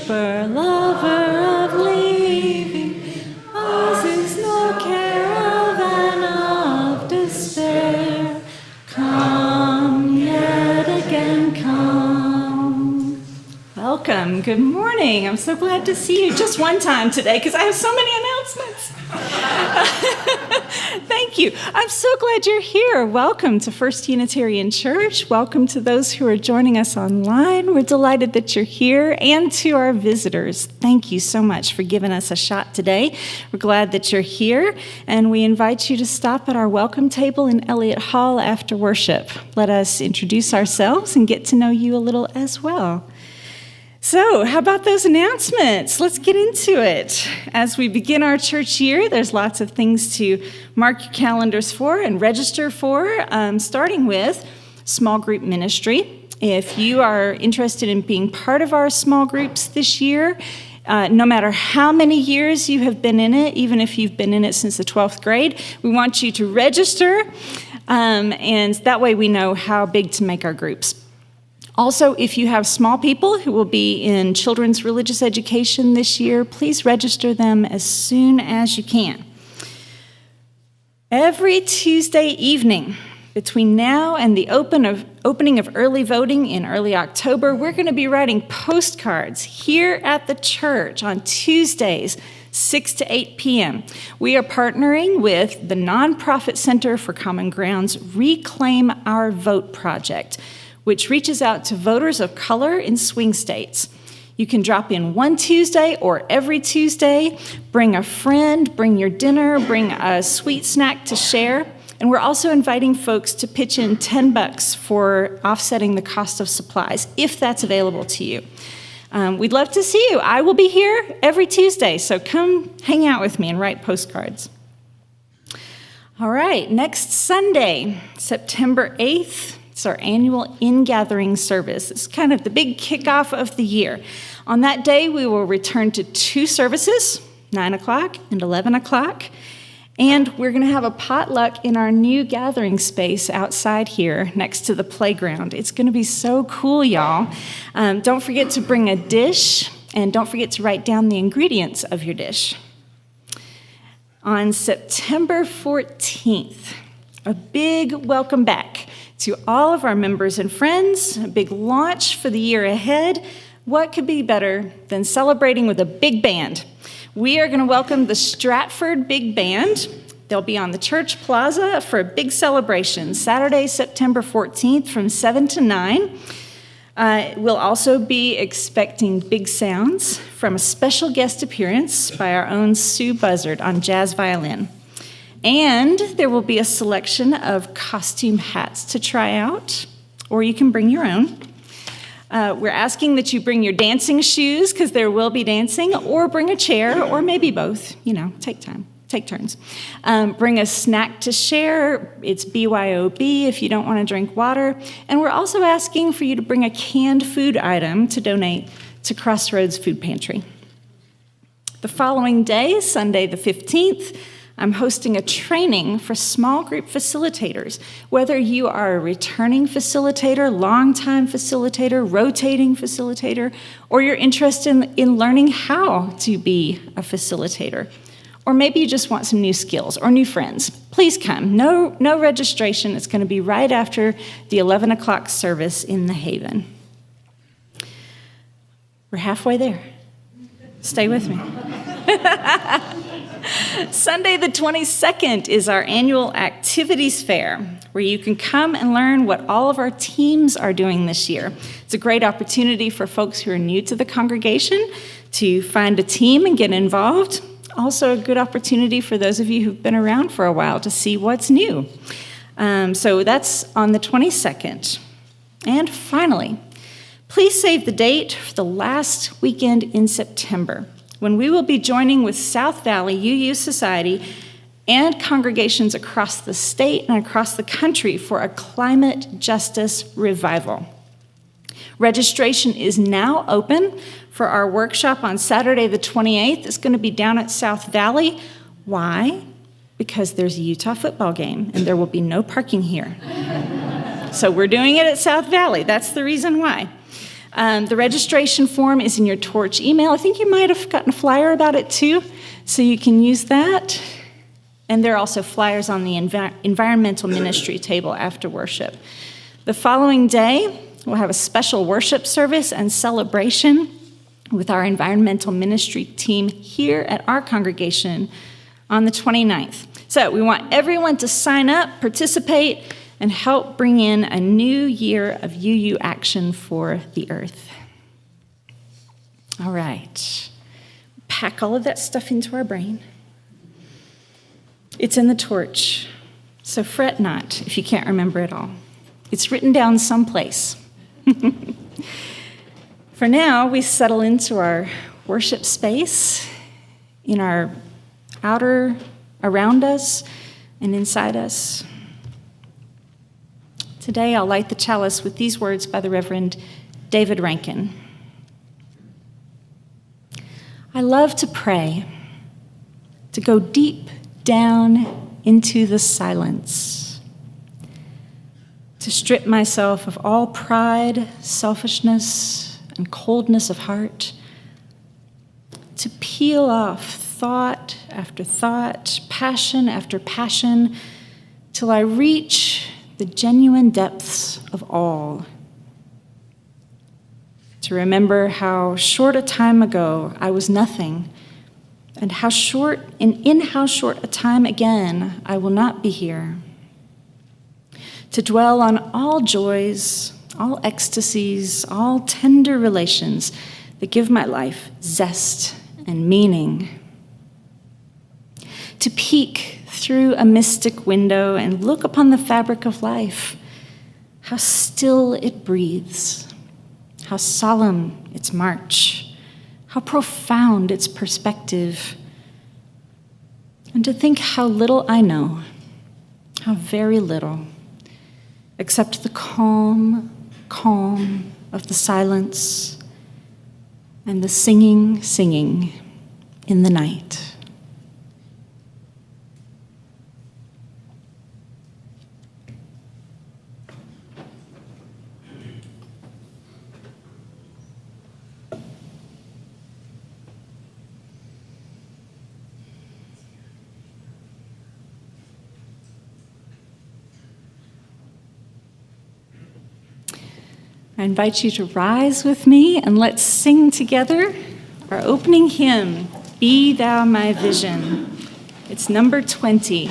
worshipper, lover of leaving, poses no caravan of despair. Come yet again, come. Welcome. Good morning. I'm so glad to see you just one time today because I have so many announcements. Thank you. I'm so glad you're here. Welcome to First Unitarian Church. Welcome to those who are joining us online. We're delighted that you're here, and to our visitors. Thank you so much for giving us a shot today. We're glad that you're here, and we invite you to stop at our welcome table in Elliott Hall after worship. Let us introduce ourselves and get to know you a little as well. So, how about those announcements? Let's get into it. As we begin our church year, there's lots of things to mark your calendars for and register for, starting with small group ministry. If you are interested in being part of our small groups this year, no matter how many years you have been in it, even if you've been in it since the 12th grade, we want you to register, and that way we know how big to make our groups. Also, if you have small people who will be in children's religious education this year, please register them as soon as you can. Every Tuesday evening, between now and the opening of early voting in early October, we're going to be writing postcards here at the church on Tuesdays, 6 to 8 p.m. We are partnering with the nonprofit Center for Common Ground's Reclaim Our Vote project, which reaches out to voters of color in swing states. You can drop in one Tuesday or every Tuesday, bring a friend, bring your dinner, bring a sweet snack to share. And we're also inviting folks to pitch in $10 for offsetting the cost of supplies, if that's available to you. We'd love to see you. I will be here every Tuesday, so come hang out with me and write postcards. All right, next Sunday, September 8th, it's our annual in-gathering service. It's kind of the big kickoff of the year. On that day, we will return to two services, 9 o'clock and 11 o'clock. And we're going to have a potluck in our new gathering space outside here next to the playground. It's going to be so cool, y'all. Don't forget to bring a dish, and don't forget to write down the ingredients of your dish. On September 14th, a big welcome back to all of our members and friends, a big launch for the year ahead. What could be better than celebrating with a big band? We are going to welcome the Stratford Big Band. They'll be on the church plaza for a big celebration, Saturday, September 14th from 7 to 9. We'll also be expecting big sounds from a special guest appearance by our own Sue Buzzard on jazz violin. And there will be a selection of costume hats to try out, or you can bring your own. We're asking that you bring your dancing shoes, because there will be dancing, or bring a chair, or maybe both. Take turns. Bring a snack to share. It's BYOB if you don't want to drink water. And we're also asking for you to bring a canned food item to donate to Crossroads Food Pantry. The following day, Sunday the 15th, I'm hosting a training for small group facilitators. Whether you are a returning facilitator, longtime facilitator, rotating facilitator, or you're interested in learning how to be a facilitator, or maybe you just want some new skills or new friends, please come. No registration. It's going to be right after the 11 o'clock service in the Haven. We're halfway there. Stay with me. Sunday the 22nd is our annual activities fair, where you can come and learn what all of our teams are doing this year. It's a great opportunity for folks who are new to the congregation to find a team and get involved. Also a good opportunity for those of you who've been around for a while to see what's new. So that's on the 22nd. And finally, please save the date for the last weekend in September, when we will be joining with South Valley UU Society and congregations across the state and across the country for a climate justice revival. Registration is now open for our workshop on Saturday the 28th. It's going to be down at South Valley. Why? Because there's a Utah football game and there will be no parking here. So we're doing it at South Valley. That's the reason why. The registration form is in your Torch email. I think you might have gotten a flyer about it too, so you can use that. And there are also flyers on the environmental ministry table after worship. The following day, we'll have a special worship service and celebration with our environmental ministry team here at our congregation on the 29th. So we want everyone to sign up, participate, and help bring in a new year of UU action for the earth. All right. Pack all of that stuff into our brain. It's in the Torch, so fret not if you can't remember it all. It's written down someplace. For now, we settle into our worship space in our outer, around us, and inside us. Today, I'll light the chalice with these words by the Reverend David Rankin. I love to pray, to go deep down into the silence, to strip myself of all pride, selfishness, and coldness of heart, to peel off thought after thought, passion after passion, till I reach the genuine depths of all. To remember how short a time ago I was nothing, and how short a time again I will not be here. To dwell on all joys, all ecstasies, all tender relations that give my life zest and meaning. To peek through a mystic window and look upon the fabric of life, how still it breathes, how solemn its march, how profound its perspective, and to think how little I know, how very little, except the calm of the silence and the singing in the night. I invite you to rise with me and let's sing together our opening hymn, Be Thou My Vision. It's number 20.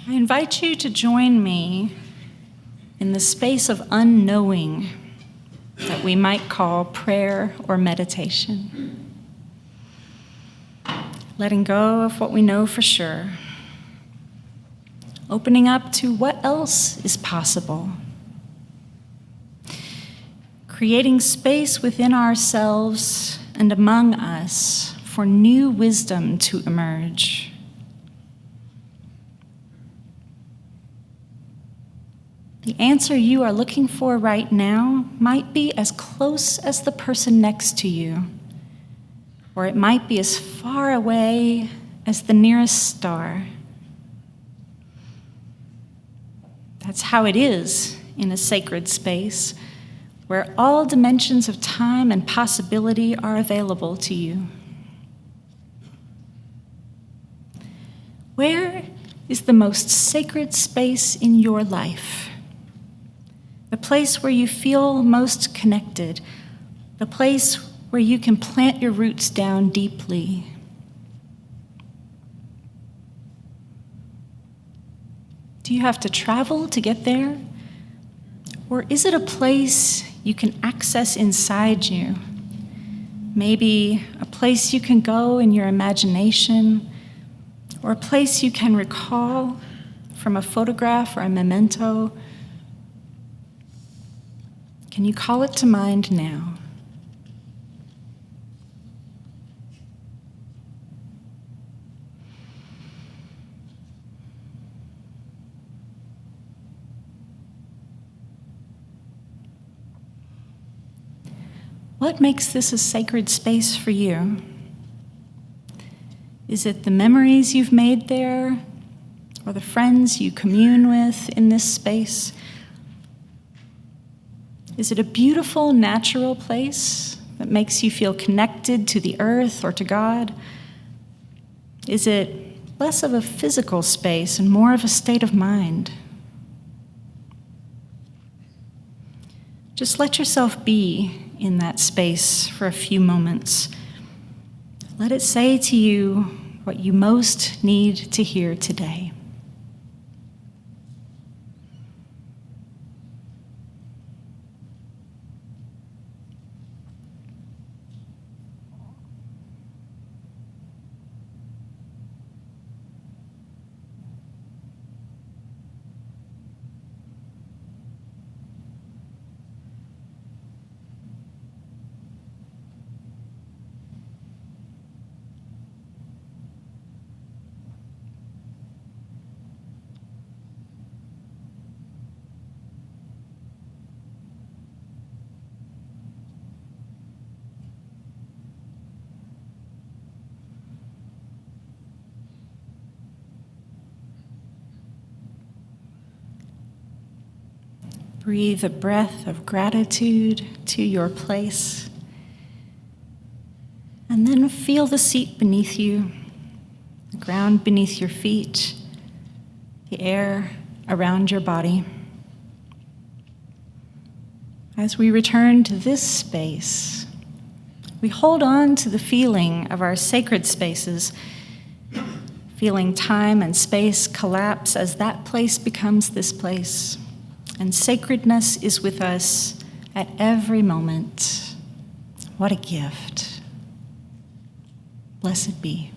I invite you to join me in the space of unknowing that we might call prayer or meditation. Letting go of what we know for sure. Opening up to what else is possible. Creating space within ourselves and among us for new wisdom to emerge. The answer you are looking for right now might be as close as the person next to you, or it might be as far away as the nearest star. That's how it is in a sacred space, where all dimensions of time and possibility are available to you. Where is the most sacred space in your life? The place where you feel most connected, the place where you can plant your roots down deeply. Do you have to travel to get there? Or is it a place you can access inside you? Maybe a place you can go in your imagination, or a place you can recall from a photograph or a memento. Can you call it to mind now? What makes this a sacred space for you? Is it the memories you've made there, or the friends you commune with in this space? Is it a beautiful, natural place that makes you feel connected to the earth or to God? Is it less of a physical space and more of a state of mind? Just let yourself be in that space for a few moments. Let it say to you what you most need to hear today. Breathe a breath of gratitude to your place. And then feel the seat beneath you, the ground beneath your feet, the air around your body. As we return to this space, we hold on to the feeling of our sacred spaces, feeling time and space collapse as that place becomes this place. And sacredness is with us at every moment. What a gift. Blessed be.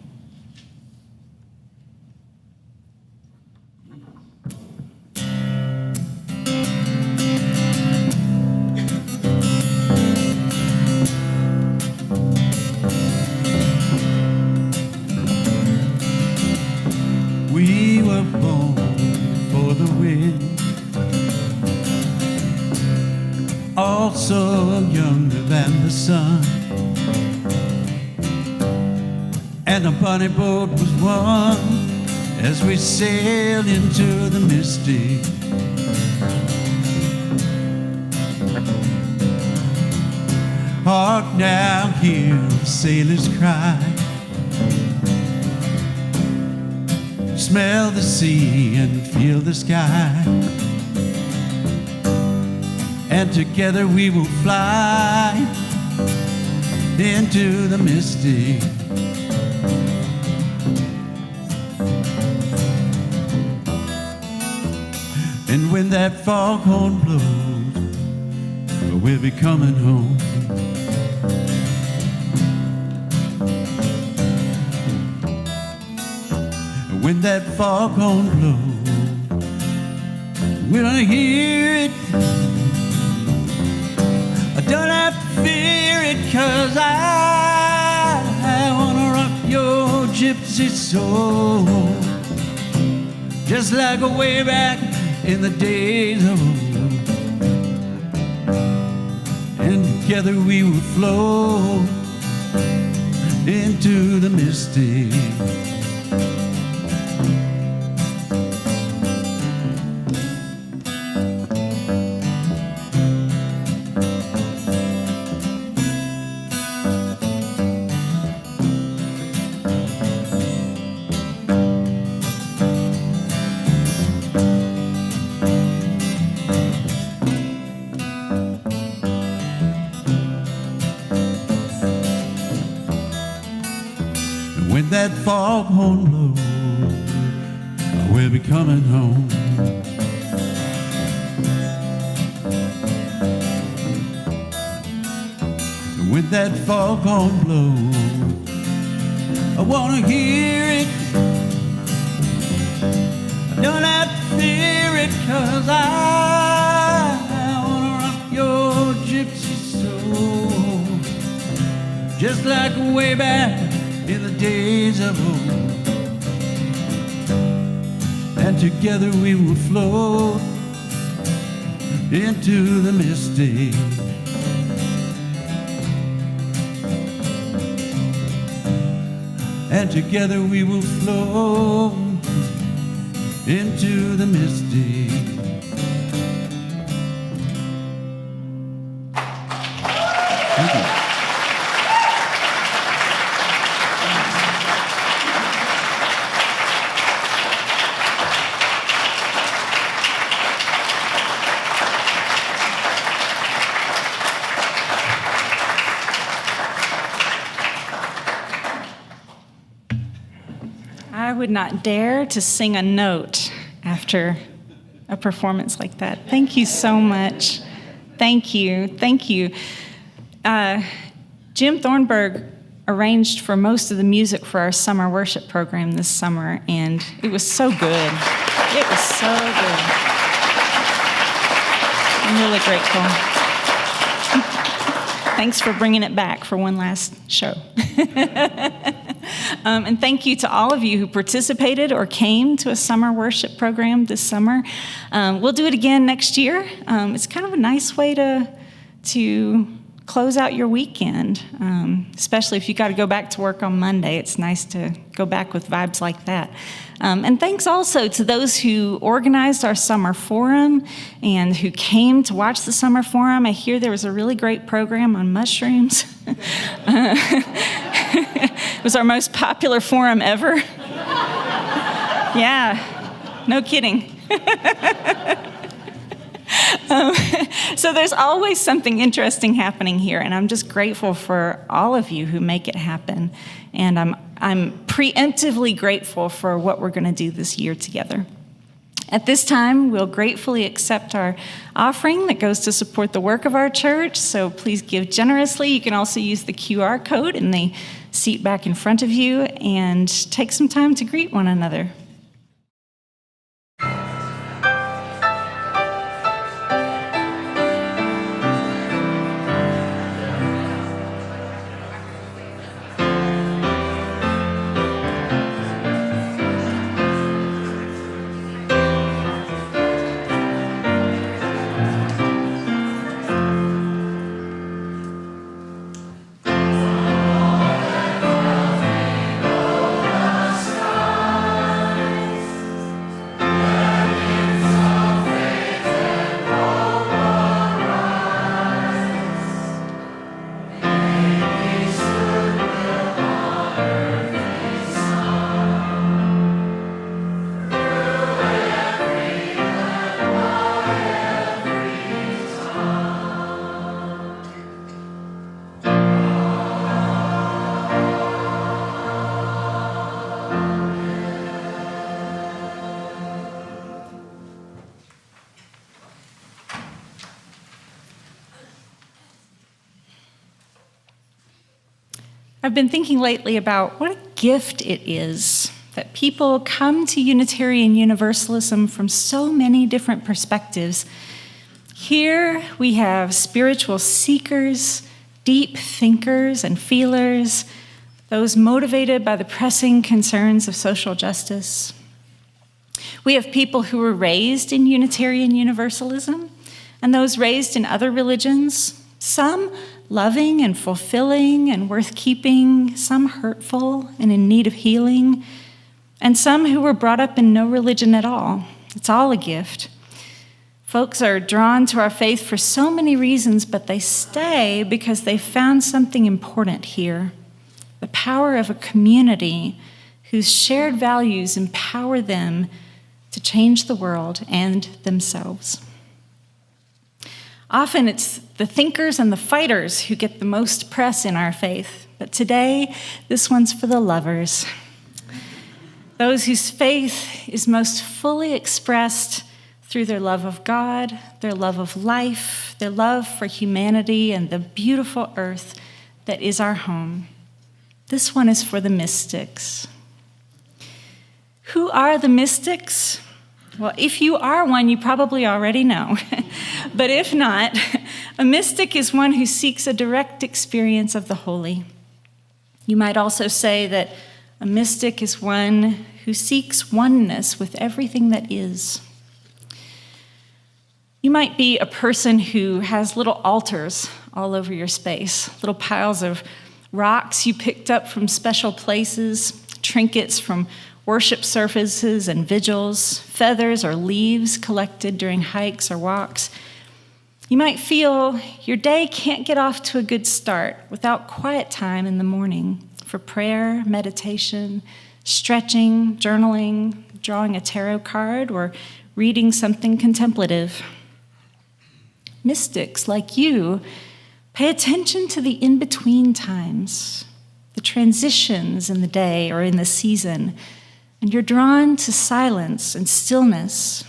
We were born for the wind, also younger than the sun, and a bunny boat was won as we sailed into the mystic. Hark now, hear the sailors cry, smell the sea and feel the sky, and together we will fly into the mystic. when that foghorn blows, we'll be coming home. When that foghorn blows, we're gonna hear it. I don't have to fear it, 'cause I wanna rock your gypsy soul, just like way back in the days of old. And together we will flow into the mystic. When that foghorn blows, we'll be coming home. When that foghorn blows, I wanna hear it. I don't have to fear it, 'cause I wanna rock your gypsy soul, just like way back in the days of old. And together we will float into the mystic. And together we will float into the mystic. Thank you. I would not dare to sing a note after a performance like that. Thank you so much. Thank you. Thank you. Jim Thornburg arranged for most of the music for our summer worship program this summer, and it was so good. It was so good. I'm really grateful. Thanks for bringing it back for one last show. And thank you to all of you who participated or came to a summer worship program this summer. We'll do it again next year. It's kind of a nice way to close out your weekend, especially if you got to go back to work on Monday. It's nice to go back with vibes like that. And thanks also to those who organized our summer forum and who came to watch the summer forum. I hear there was a really great program on mushrooms. It was our most popular forum ever. Yeah, no kidding. So there's always something interesting happening here, and I'm just grateful for all of you who make it happen. And I'm preemptively grateful for what we're going to do this year together. At this time, we'll gratefully accept our offering that goes to support the work of our church, so please give generously. You can also use the QR code in the seat back in front of you and take some time to greet one another. I've been thinking lately about what a gift it is that people come to Unitarian Universalism from so many different perspectives. Here we have spiritual seekers, deep thinkers and feelers, those motivated by the pressing concerns of social justice. We have people who were raised in Unitarian Universalism and those raised in other religions, some loving and fulfilling and worth keeping, some hurtful and in need of healing, and some who were brought up in no religion at all. It's all a gift. Folks are drawn to our faith for so many reasons, but they stay because they found something important here: the power of a community whose shared values empower them to change the world and themselves. Often it's the thinkers and the fighters who get the most press in our faith, but today this one's for the lovers. Those whose faith is most fully expressed through their love of God, their love of life, their love for humanity and the beautiful earth that is our home. This one is for the mystics. Who are the mystics? Well, if you are one, you probably already know. But if not, a mystic is one who seeks a direct experience of the holy. You might also say that a mystic is one who seeks oneness with everything that is. You might be a person who has little altars all over your space, little piles of rocks you picked up from special places, trinkets from worship services and vigils, feathers or leaves collected during hikes or walks. You might feel your day can't get off to a good start without quiet time in the morning for prayer, meditation, stretching, journaling, drawing a tarot card, or reading something contemplative. Mystics like you pay attention to the in-between times, the transitions in the day or in the season, and you're drawn to silence and stillness.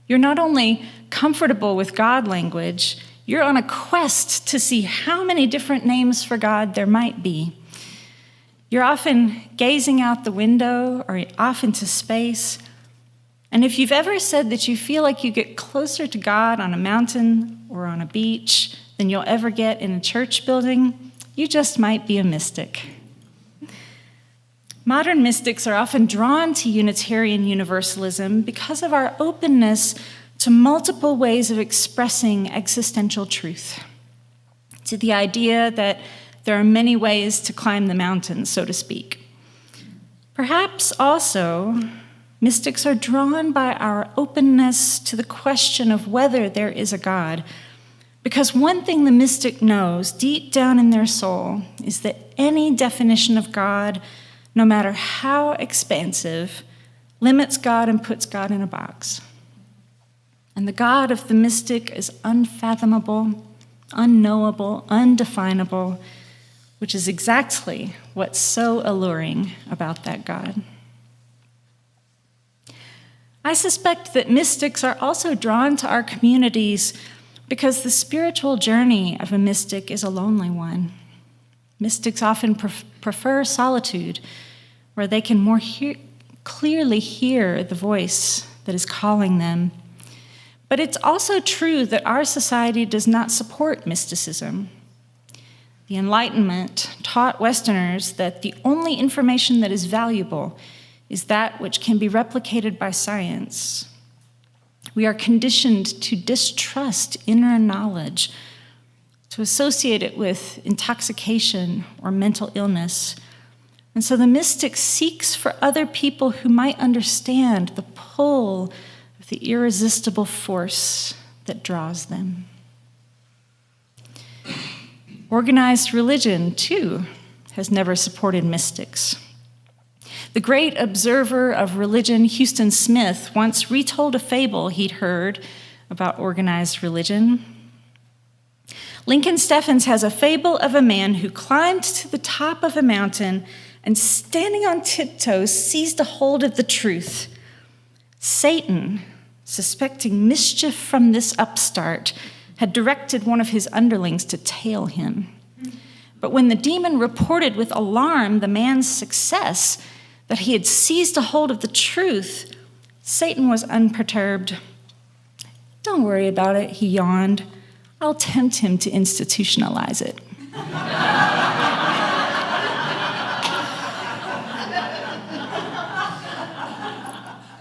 You're not only comfortable with God language, you're on a quest to see how many different names for God there might be. You're often gazing out the window or off into space, and if you've ever said that you feel like you get closer to God on a mountain or on a beach than you'll ever get in a church building, you just might be a mystic. Modern mystics are often drawn to Unitarian Universalism because of our openness to multiple ways of expressing existential truth, to the idea that there are many ways to climb the mountain, so to speak. Perhaps also, mystics are drawn by our openness to the question of whether there is a God, because one thing the mystic knows deep down in their soul is that any definition of God, no matter how expansive, limits God and puts God in a box. And the God of the mystic is unfathomable, unknowable, undefinable, which is exactly what's so alluring about that God. I suspect that mystics are also drawn to our communities because the spiritual journey of a mystic is a lonely one. Mystics often prefer solitude, where they can more clearly hear the voice that is calling them. But it's also true that our society does not support mysticism. The Enlightenment taught Westerners that the only information that is valuable is that which can be replicated by science. We are conditioned to distrust inner knowledge, to associate it with intoxication or mental illness. And so the mystic seeks for other people who might understand the pull of the irresistible force that draws them. Organized religion, too, has never supported mystics. The great observer of religion, Huston Smith, once retold a fable he'd heard about organized religion. Lincoln Steffens has a fable of a man who climbed to the top of a mountain and, standing on tiptoes, seized a hold of the truth. Satan, suspecting mischief from this upstart, had directed one of his underlings to tail him. But when the demon reported with alarm the man's success, that he had seized a hold of the truth, Satan was unperturbed. "Don't worry about it," he yawned. "I'll tempt him to institutionalize it."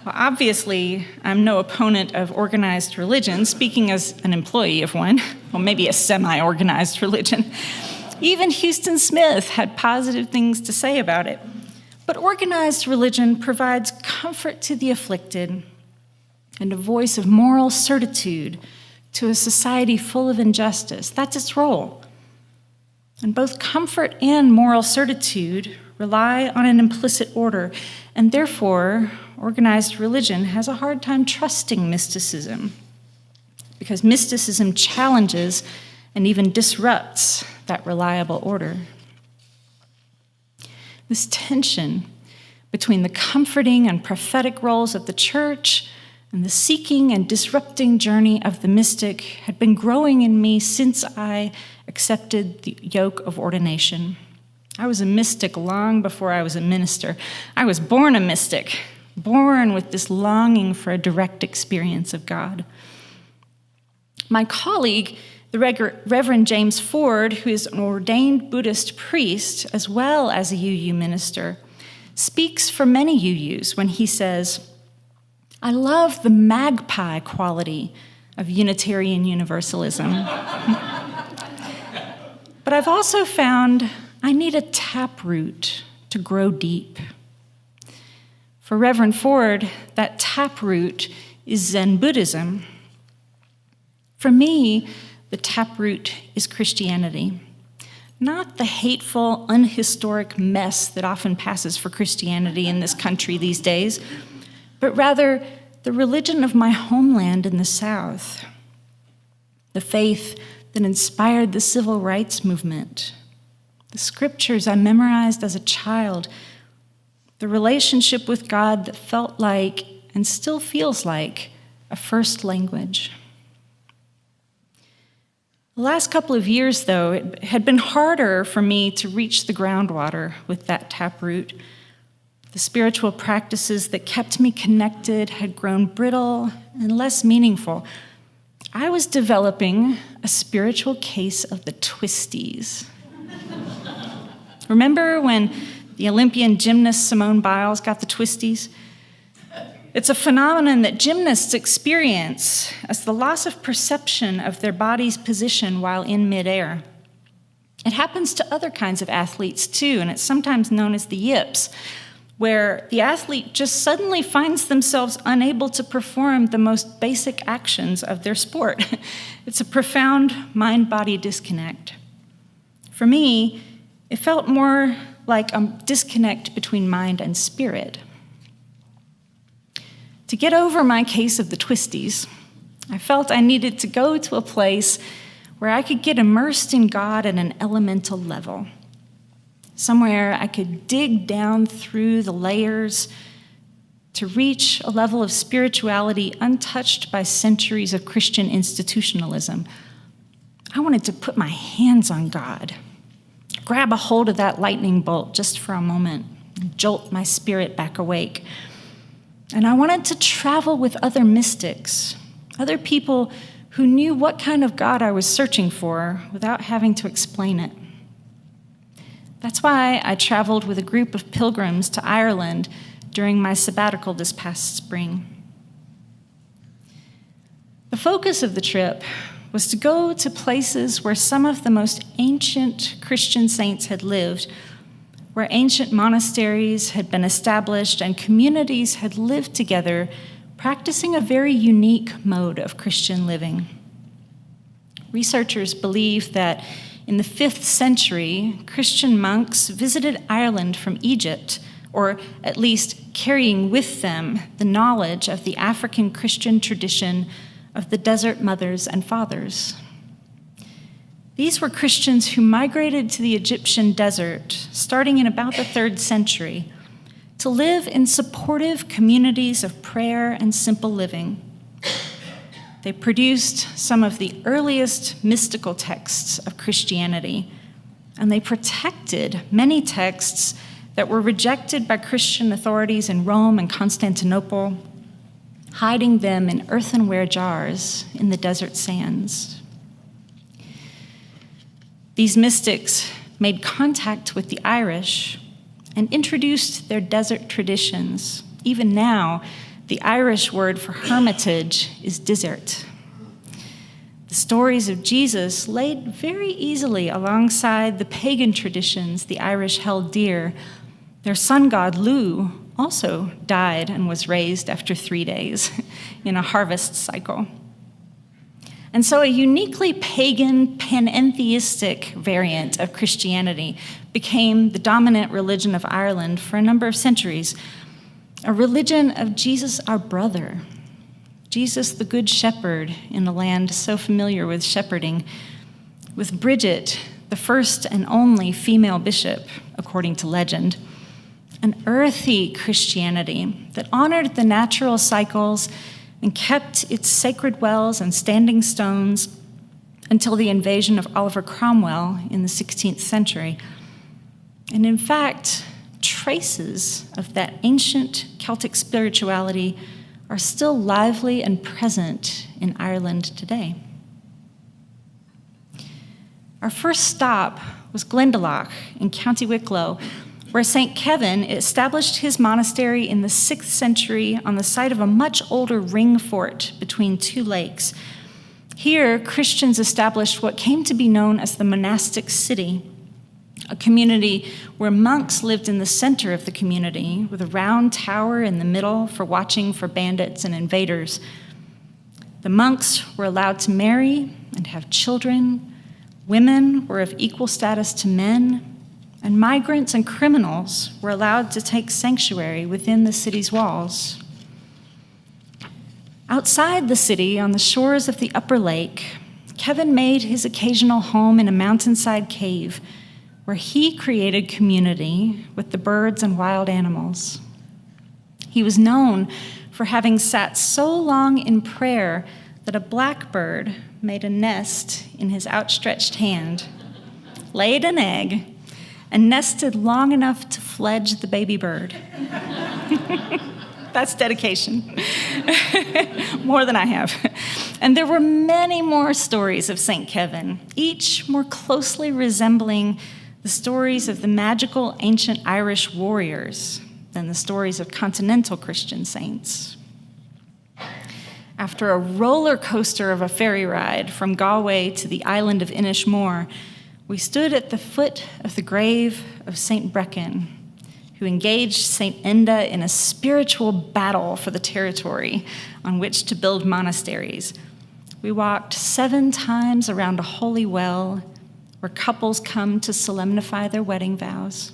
Well, obviously, I'm no opponent of organized religion, speaking as an employee of one, well, maybe a semi-organized religion. Even Houston Smith had positive things to say about it. But organized religion provides comfort to the afflicted and a voice of moral certitude to a society full of injustice. That's its role. And both comfort and moral certitude rely on an implicit order, and therefore, organized religion has a hard time trusting mysticism, because mysticism challenges and even disrupts that reliable order. This tension between the comforting and prophetic roles of the church and the seeking and disrupting journey of the mystic had been growing in me since I accepted the yoke of ordination. I was a mystic long before I was a minister. I was born a mystic, born with this longing for a direct experience of God. My colleague, the Reverend James Ford, who is an ordained Buddhist priest as well as a UU minister, speaks for many UUs when he says, "I love the magpie quality of Unitarian Universalism. But I've also found I need a taproot to grow deep." For Reverend Ford, that taproot is Zen Buddhism. For me, the taproot is Christianity, not the hateful, unhistoric mess that often passes for Christianity in this country these days, but rather the religion of my homeland in the South, the faith that inspired the civil rights movement, the scriptures I memorized as a child, the relationship with God that felt like and still feels like a first language. The last couple of years, though, it had been harder for me to reach the groundwater with that taproot. The spiritual practices that kept me connected had grown brittle and less meaningful. I was developing a spiritual case of the twisties. Remember when the Olympian gymnast Simone Biles got the twisties? It's a phenomenon that gymnasts experience as the loss of perception of their body's position while in midair. It happens to other kinds of athletes too, and it's sometimes known as the yips, where the athlete just suddenly finds themselves unable to perform the most basic actions of their sport. It's a profound mind-body disconnect. For me, it felt more like a disconnect between mind and spirit. To get over my case of the twisties, I felt I needed to go to a place where I could get immersed in God at an elemental level, somewhere I could dig down through the layers to reach a level of spirituality untouched by centuries of Christian institutionalism. I wanted to put my hands on God, grab a hold of that lightning bolt just for a moment, and jolt my spirit back awake. And I wanted to travel with other mystics, other people who knew what kind of God I was searching for without having to explain it. That's why I traveled with a group of pilgrims to Ireland during my sabbatical this past spring. The focus of the trip was to go to places where some of the most ancient Christian saints had lived, where ancient monasteries had been established and communities had lived together, practicing a very unique mode of Christian living. Researchers believe that in the 5th century, Christian monks visited Ireland from Egypt, or at least carrying with them the knowledge of the African Christian tradition of the Desert Mothers and Fathers. These were Christians who migrated to the Egyptian desert, starting in about the 3rd century, to live in supportive communities of prayer and simple living. They produced some of the earliest mystical texts of Christianity, and they protected many texts that were rejected by Christian authorities in Rome and Constantinople, hiding them in earthenware jars in the desert sands. These mystics made contact with the Irish and introduced their desert traditions. Even now, the Irish word for hermitage is desert. The stories of Jesus laid very easily alongside the pagan traditions the Irish held dear. Their sun god, Lugh, also died and was raised after 3 days in a harvest cycle. And so a uniquely pagan, panentheistic variant of Christianity became the dominant religion of Ireland for a number of centuries, a religion of Jesus, our brother, Jesus the Good Shepherd in a land so familiar with shepherding, with Bridget, the first and only female bishop, according to legend, an earthy Christianity that honored the natural cycles and kept its sacred wells and standing stones until the invasion of Oliver Cromwell in the 16th century. And in fact, traces of that ancient Celtic spirituality are still lively and present in Ireland today. Our first stop was Glendalough in County Wicklow, where St. Kevin established his monastery in the 6th century on the site of a much older ring fort between two lakes. Here, Christians established what came to be known as the monastic city, a community where monks lived in the center of the community with a round tower in the middle for watching for bandits and invaders. The monks were allowed to marry and have children. Women were of equal status to men, and migrants and criminals were allowed to take sanctuary within the city's walls. Outside the city, on the shores of the upper lake, Kevin made his occasional home in a mountainside cave where he created community with the birds and wild animals. He was known for having sat so long in prayer that a blackbird made a nest in his outstretched hand, laid an egg, and nested long enough to fledge the baby bird. That's dedication. More than I have. And there were many more stories of St. Kevin, each more closely resembling the stories of the magical ancient Irish warriors than the stories of continental Christian saints. After a roller coaster of a ferry ride from Galway to the island of Inishmore, we stood at the foot of the grave of St. Brecon, who engaged St. Enda in a spiritual battle for the territory on which to build monasteries. We walked 7 times around a holy well where couples come to solemnify their wedding vows,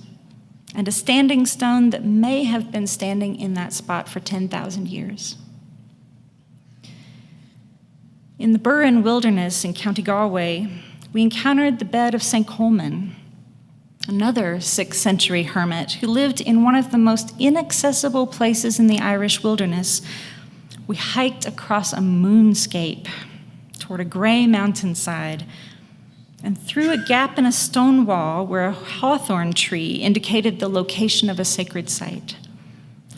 and a standing stone that may have been standing in that spot for 10,000 years. In the Burren Wilderness in County Galway, we encountered the bed of St. Colman, another 6th century hermit who lived in one of the most inaccessible places in the Irish wilderness. We hiked across a moonscape toward a gray mountainside and through a gap in a stone wall where a hawthorn tree indicated the location of a sacred site.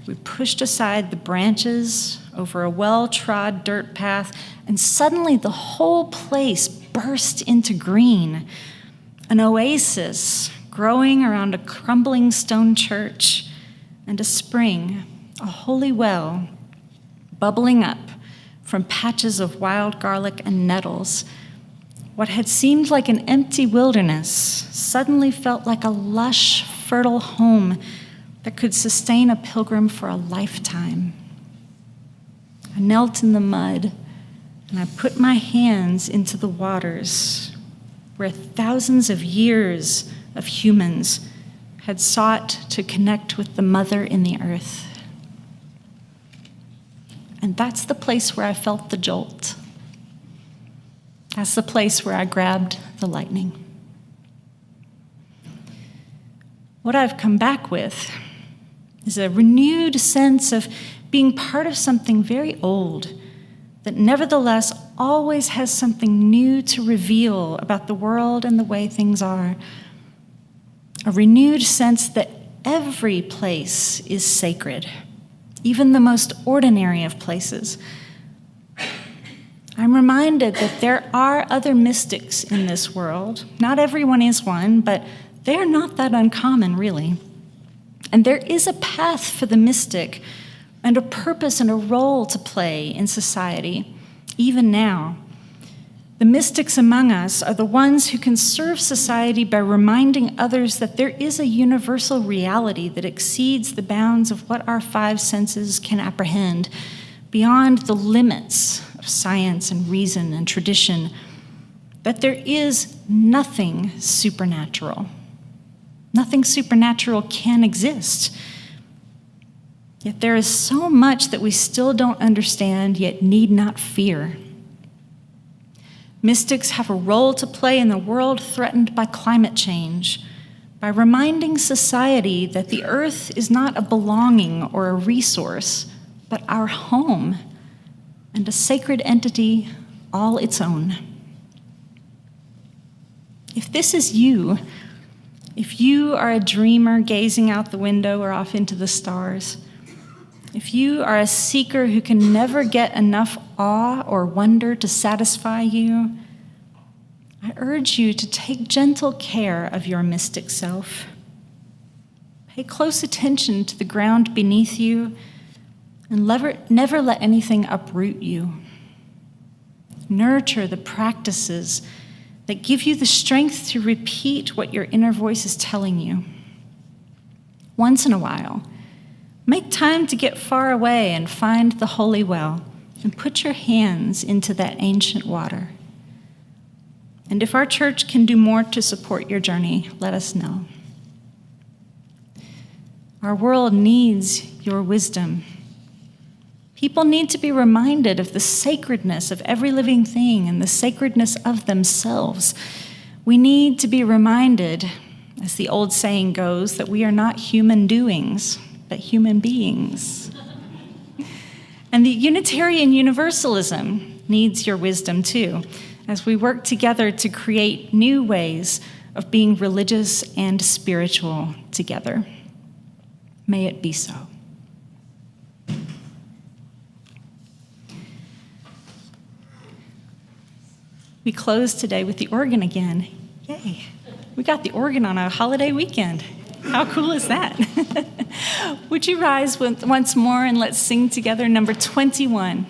We pushed aside the branches over a well-trod dirt path, and suddenly the whole place burst into green, an oasis growing around a crumbling stone church, and a spring, a holy well, bubbling up from patches of wild garlic and nettles. What had seemed like an empty wilderness suddenly felt like a lush, fertile home that could sustain a pilgrim for a lifetime. I knelt in the mud, and I put my hands into the waters where thousands of years of humans had sought to connect with the mother in the earth. And that's the place where I felt the jolt. That's the place where I grabbed the lightning. What I've come back with is a renewed sense of being part of something very old that nevertheless always has something new to reveal about the world and the way things are. a renewed sense that every place is sacred, even the most ordinary of places. I'm reminded that there are other mystics in this world. Not everyone is one, but they are not that uncommon, really. And there is a path for the mystic and a purpose and a role to play in society, even now. The mystics among us are the ones who can serve society by reminding others that there is a universal reality that exceeds the bounds of what our five senses can apprehend, beyond the limits of science and reason and tradition, that there is nothing supernatural. Nothing supernatural can exist. Yet there is so much that we still don't understand, yet need not fear. Mystics have a role to play in the world threatened by climate change, by reminding society that the earth is not a belonging or a resource, but our home and a sacred entity all its own. If this is you, if you are a dreamer gazing out the window or off into the stars, if you are a seeker who can never get enough awe or wonder to satisfy you, I urge you to take gentle care of your mystic self. Pay close attention to the ground beneath you and never let anything uproot you. Nurture the practices that give you the strength to repeat what your inner voice is telling you. Once in a while, make time to get far away and find the holy well and put your hands into that ancient water. And if our church can do more to support your journey, let us know. Our world needs your wisdom. People need to be reminded of the sacredness of every living thing and the sacredness of themselves. We need to be reminded, as the old saying goes, that we are not human doings, but human beings. And the Unitarian Universalism needs your wisdom too, as we work together to create new ways of being religious and spiritual together. May it be so. We close today with the organ again. Yay. We got the organ on a holiday weekend. How cool is that? Would you rise once more and let's sing together number 21.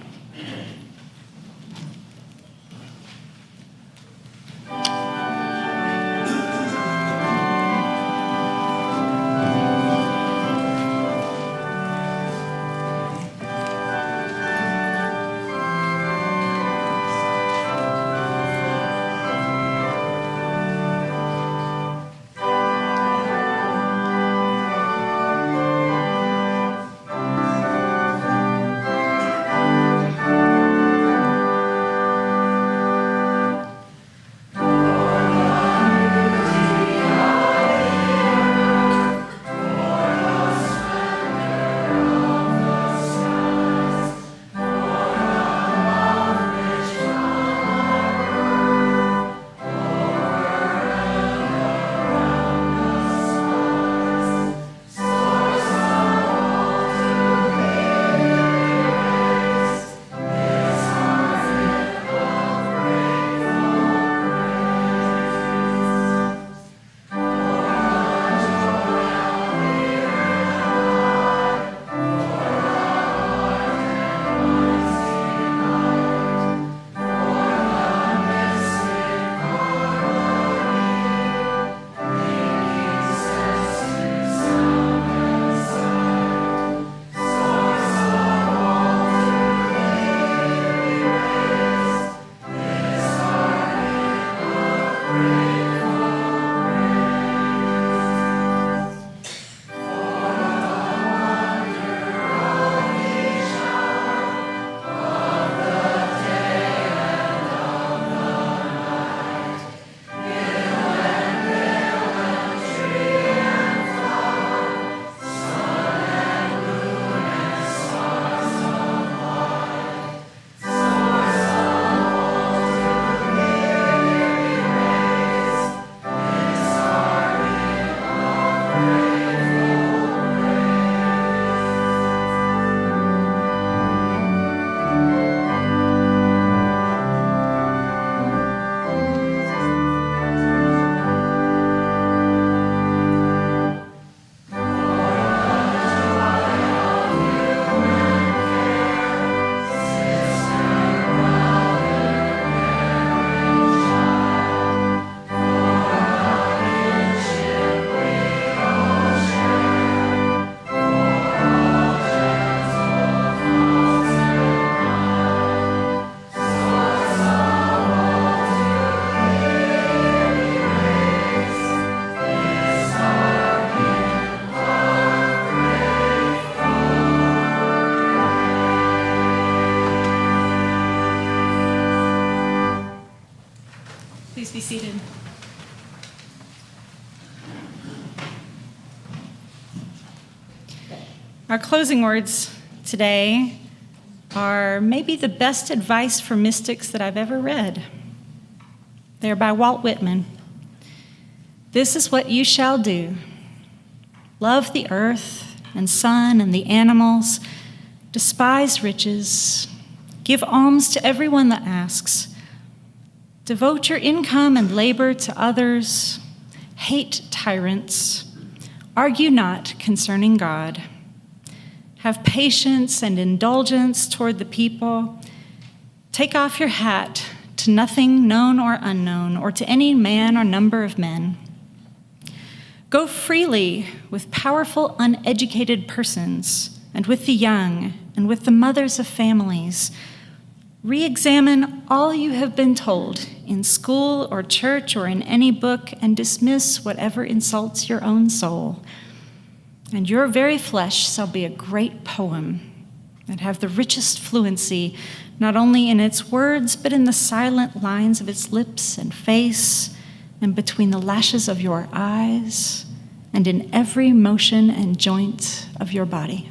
seated. Our closing words today are maybe the best advice for mystics that I've ever read. They're by Walt Whitman. This is what you shall do. Love the earth and sun and the animals. Despise riches. Give alms to everyone that asks. Devote your income and labor to others. Hate tyrants. Argue not concerning God. Have patience and indulgence toward the people. Take off your hat to nothing known or unknown, or to any man or number of men. Go freely with powerful, uneducated persons, and with the young, and with the mothers of families. Re-examine all you have been told in school or church or in any book, and dismiss whatever insults your own soul. And your very flesh shall be a great poem and have the richest fluency, not only in its words, but in the silent lines of its lips and face, and between the lashes of your eyes, and in every motion and joint of your body.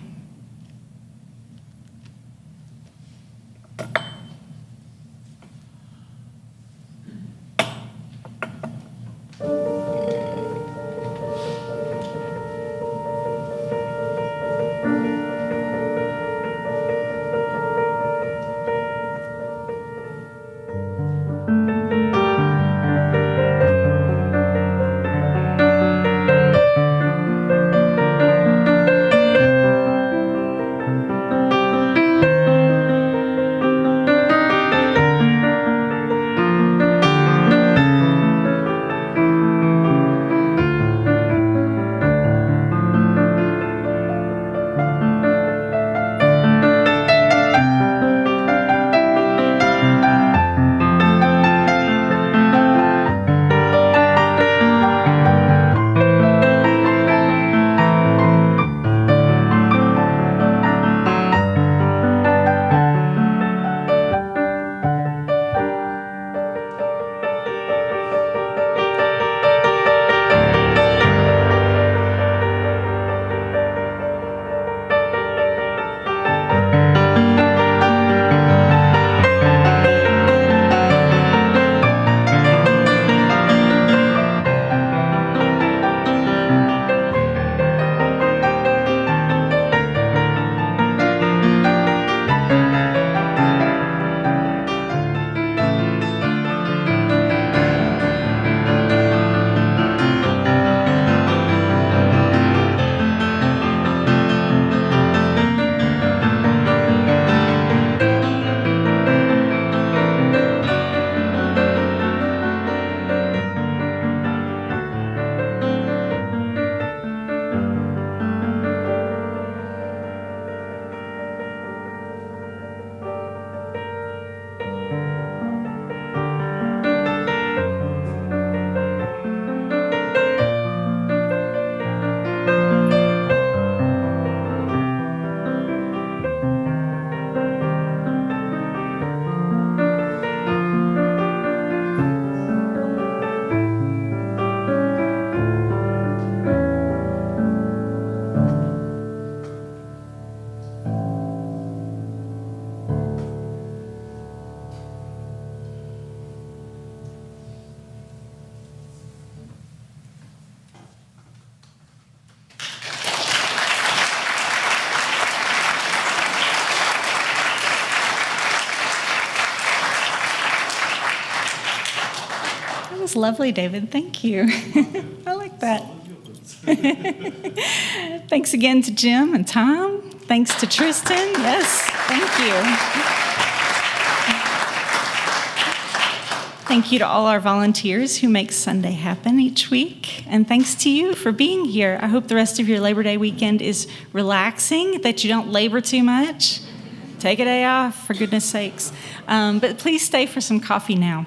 was lovely, David. Thank you. I like that. Thanks again to Jim and Tom. Thanks to Tristan. Yes, thank you. Thank you to all our volunteers who make Sunday happen each week. And thanks to you for being here. I hope the rest of your Labor Day weekend is relaxing, that you don't labor too much. Take a day off, for goodness sakes. But please stay for some coffee now.